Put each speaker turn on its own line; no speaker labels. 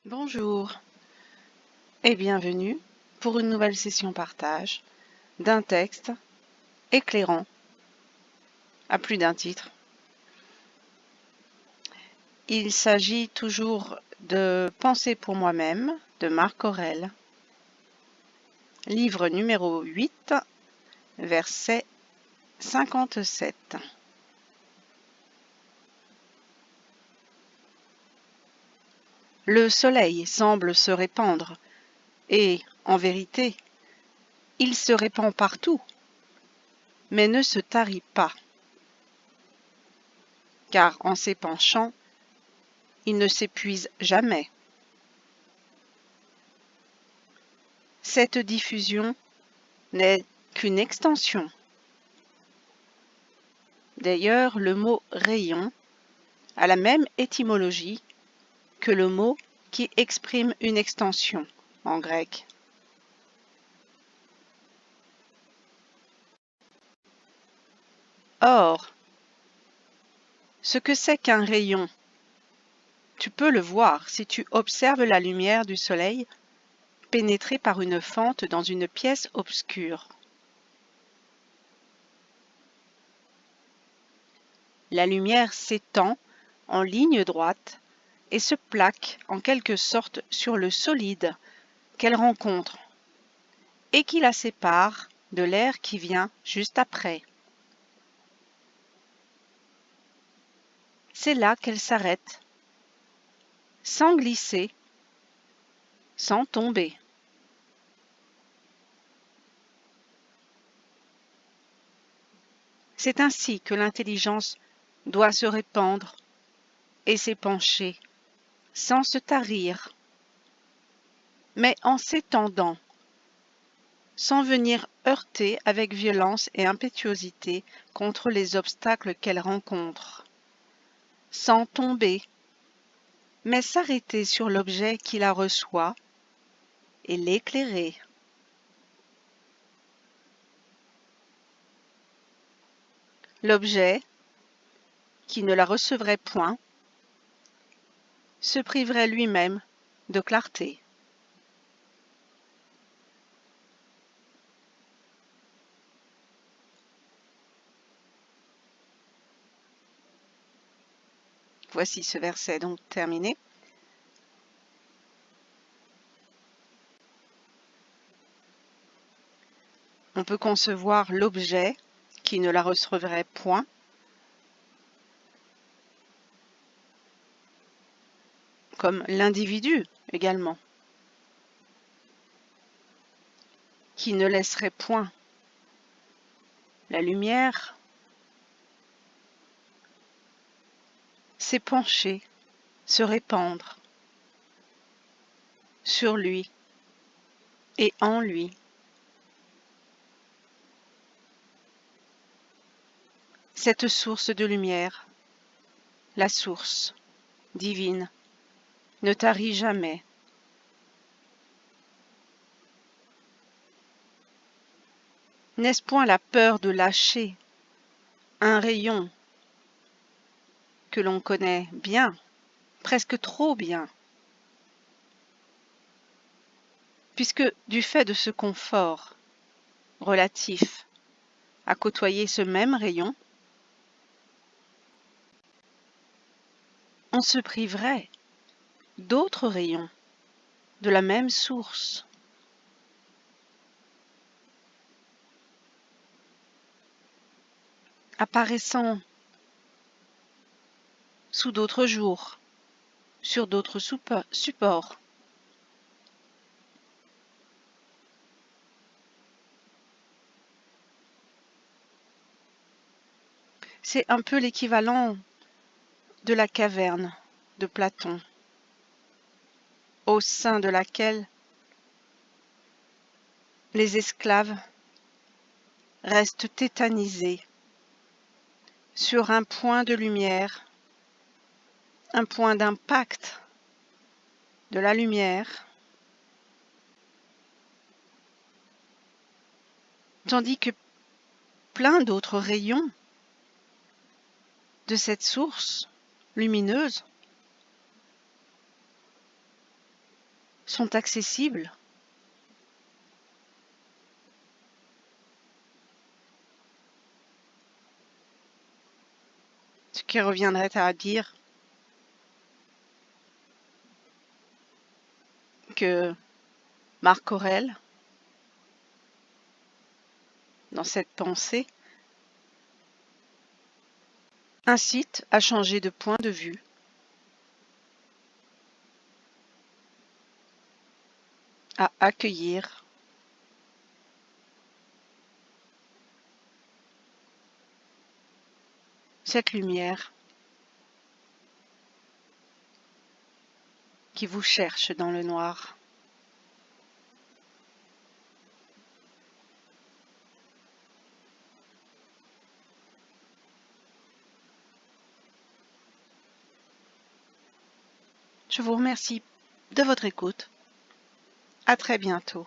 Bonjour et bienvenue pour une nouvelle session partage d'un texte éclairant à plus d'un titre. Il s'agit toujours de Penser pour moi-même de Marc Aurèle, livre numéro 8, verset 57. Le soleil semble se répandre et, en vérité, il se répand partout, mais ne se tarit pas, car en s'épanchant, il ne s'épuise jamais. Cette diffusion n'est qu'une extension. D'ailleurs, le mot rayon a la même étymologie que le mot qui exprime une extension en grec. Or, ce que c'est qu'un rayon, tu peux le voir si tu observes la lumière du soleil pénétrer par une fente dans une pièce obscure. La lumière s'étend en ligne droite et se plaque en quelque sorte sur le solide qu'elle rencontre et qui la sépare de l'air qui vient juste après. C'est là qu'elle s'arrête, sans glisser, sans tomber. C'est ainsi que l'intelligence doit se répandre et s'épancher, sans se tarir, mais en s'étendant, sans venir heurter avec violence et impétuosité contre les obstacles qu'elle rencontre, sans tomber, mais s'arrêter sur l'objet qui la reçoit et l'éclairer. L'objet, qui ne la recevrait point, se priverait lui-même de clarté. Voici ce verset donc terminé. On peut concevoir l'objet qui ne la recevrait point comme l'individu également, qui ne laisserait point la lumière s'épancher, se répandre sur lui et en lui. Cette source de lumière, la source divine, ne tarit jamais. N'est-ce point la peur de lâcher un rayon que l'on connaît bien, presque trop bien, puisque du fait de ce confort relatif à côtoyer ce même rayon, on se priverait d'autres rayons de la même source. Apparaissant sous d'autres jours, sur d'autres supports. C'est un peu l'équivalent de la caverne de Platon, au sein de laquelle les esclaves restent tétanisés sur un point de lumière, un point d'impact de la lumière, tandis que plein d'autres rayons de cette source lumineuse sont accessibles. Ce qui reviendrait à dire que Marc Aurèle, dans cette pensée, incite à changer de point de vue, à accueillir cette lumière qui vous cherche dans le noir. Je vous remercie de votre écoute. À très bientôt.